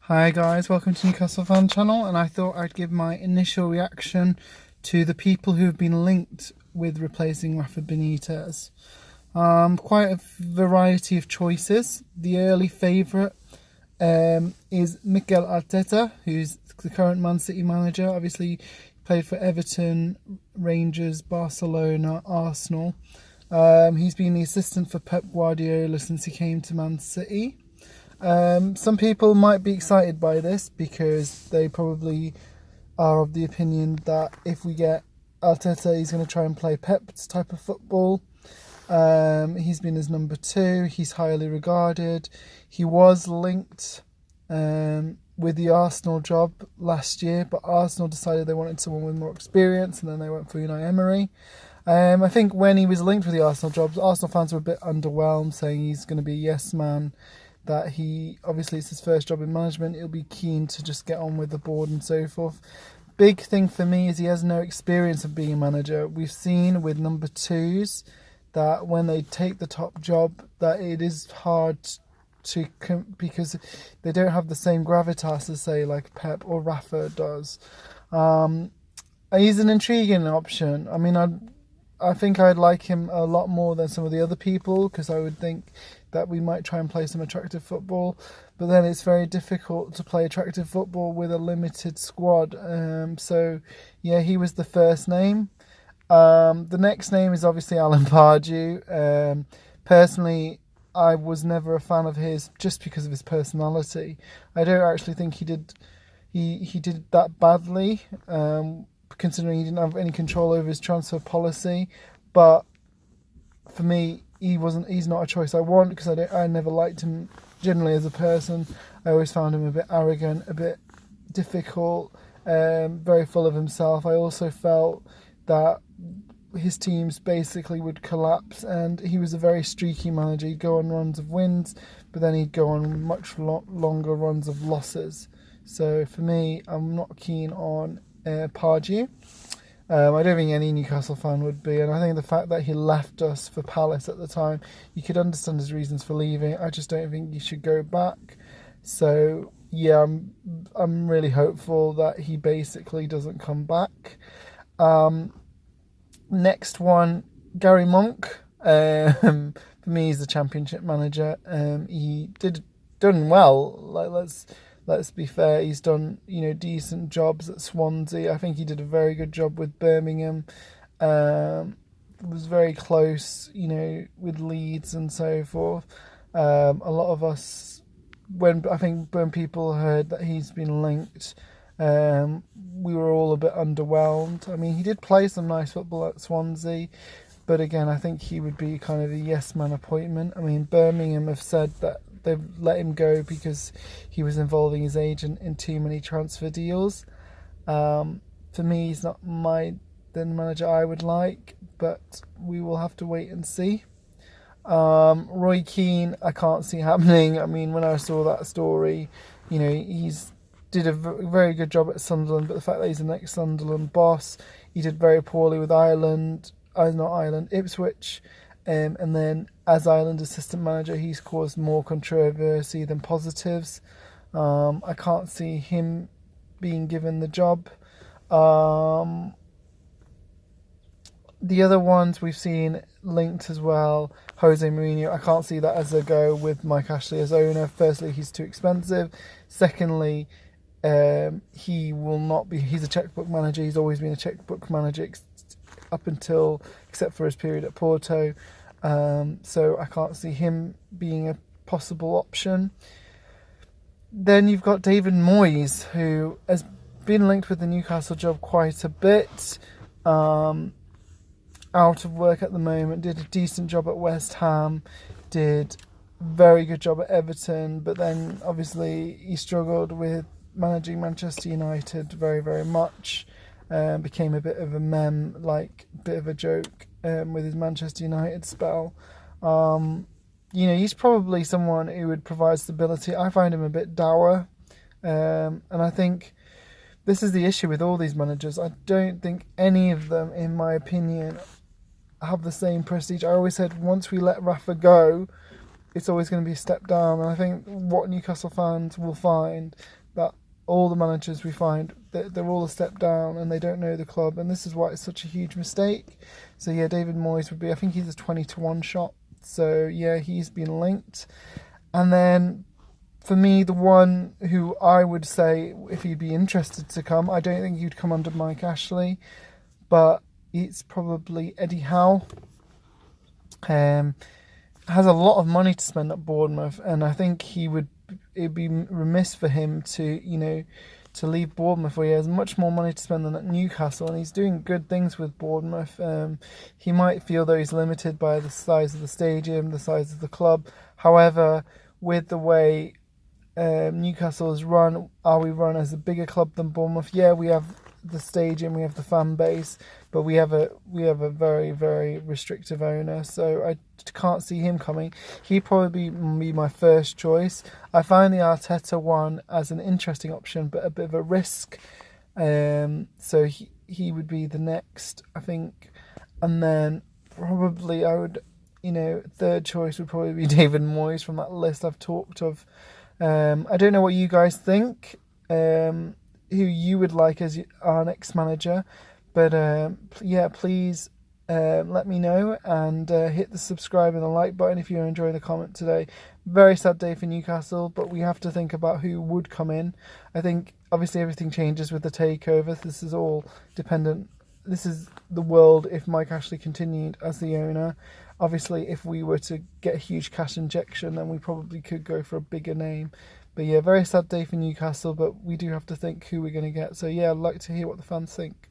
Hi guys, welcome to Newcastle Fan Channel, and I thought I'd give my initial reaction to the people who have been linked with replacing Rafa Benitez. Quite a variety of choices. The early favourite is Mikel Arteta, who's the current Man City manager. Obviously, he played for Everton, Rangers, Barcelona, Arsenal. He's been the assistant for Pep Guardiola since he came to Man City. Some people might be excited by this because they probably are of the opinion that if we get Arteta, he's going to try and play Pep's type of football. He's been his number 2. He's highly regarded. He was linked with the Arsenal job last year, but Arsenal decided they wanted someone with more experience, and then they went for Unai Emery. I think when he was linked with the Arsenal job, Arsenal fans were a bit underwhelmed, saying he's going to be a yes man, that he, obviously it's his first job in management, he'll be keen to just get on with the board and so forth. Big thing for me is he has no experience of being a manager. We've seen with number 2s that when they take the top job, that it is hard to because they don't have the same gravitas as, say, like Pep or Rafa does. He's an intriguing option. I mean, I think I'd like him a lot more than some of the other people, because I would think that we might try and play some attractive football, but then it's very difficult to play attractive football with a limited squad. So yeah, he was the first name. The next name is obviously Alan Pardew. Personally, I was never a fan of his just because of his personality. I don't actually think he did that badly, considering he didn't have any control over his transfer policy. But for me, he's not a choice I want, because I never liked him generally as a person. I always found him a bit arrogant, a bit difficult, very full of himself. I also felt that his teams basically would collapse, and he was a very streaky manager. He'd go on runs of wins, but then he'd go on much longer runs of losses. So for me, I'm not keen on Pardew. I don't think any Newcastle fan would be, and I think the fact that he left us for Palace at the time, you could understand his reasons for leaving. I just don't think he should go back. So yeah, I'm really hopeful that he basically doesn't come back. Next one, Gary Monk. For me, he's the Championship manager. He done well. Let's be fair. He's done decent jobs at Swansea. I think he did a very good job with Birmingham. Was very close, with Leeds and so forth. A lot of us, when people heard that he's been linked, we were all a bit underwhelmed. I mean, he did play some nice football at Swansea, but again, I think he would be kind of a yes man appointment. I mean, Birmingham have said that they've let him go because he was involving his agent in too many transfer deals. For me, he's not the manager I would like, but we will have to wait and see. Roy Keane, I can't see happening. I mean, when I saw that story, he's did a very good job at Sunderland, but the fact that he's an ex-Sunderland boss, he did very poorly with Ipswich, and then as Ireland assistant manager, he's caused more controversy than positives. I can't see him being given the job. The other ones we've seen linked as well, Jose Mourinho, I can't see that as a go with Mike Ashley as owner. Firstly, he's too expensive. Secondly, he will not be. He's a checkbook manager. He's always been a checkbook manager except for his period at Porto. So I can't see him being a possible option. Then you've got David Moyes, who has been linked with the Newcastle job quite a bit. Out of work at the moment. Did a decent job at West Ham. Did a very good job at Everton, but then obviously he struggled with managing Manchester United very, very much. Became a bit of a meme, like bit of a joke with his Manchester United spell. He's probably someone who would provide stability. I find him a bit dour, and I think this is the issue with all these managers. I don't think any of them, in my opinion, have the same prestige. I always said once we let Rafa go, it's always going to be a step down. And I think what Newcastle fans will find that all the managers we find, they're all a step down and they don't know the club, and this is why it's such a huge mistake. So yeah, David Moyes would be, I think he's a 20-1 shot. So yeah, he's been linked. And then for me, the one who I would say if he'd be interested to come, I don't think he'd come under Mike Ashley, but it's probably Eddie Howe. Has a lot of money to spend at Bournemouth, and I think it'd be remiss for him to leave Bournemouth where he has much more money to spend than at Newcastle, and he's doing good things with Bournemouth. He might feel though he's limited by the size of the stadium, the size of the club. However, with the way Newcastle is run, are we run as a bigger club than Bournemouth? Yeah, we have the stadium, we have the fan base, but we have a very, very restrictive owner, so I can't see him coming. He'd probably be my first choice. I find the Arteta one as an interesting option, but a bit of a risk. So he would be the next, I think, and then probably I would, third choice would probably be David Moyes from that list I've talked of. I don't know what you guys think. Who you would like as our next manager, but yeah, please let me know, and hit the subscribe and the like button if you're enjoying the comment today. Very sad day for Newcastle, but we have to think about who would come in. I think obviously everything changes with the takeover. This is all dependent. This is the world if Mike Ashley continued as the owner. Obviously, if we were to get a huge cash injection, then we probably could go for a bigger name. But yeah, very sad day for Newcastle, but we do have to think who we're going to get. So yeah, I'd like to hear what the fans think.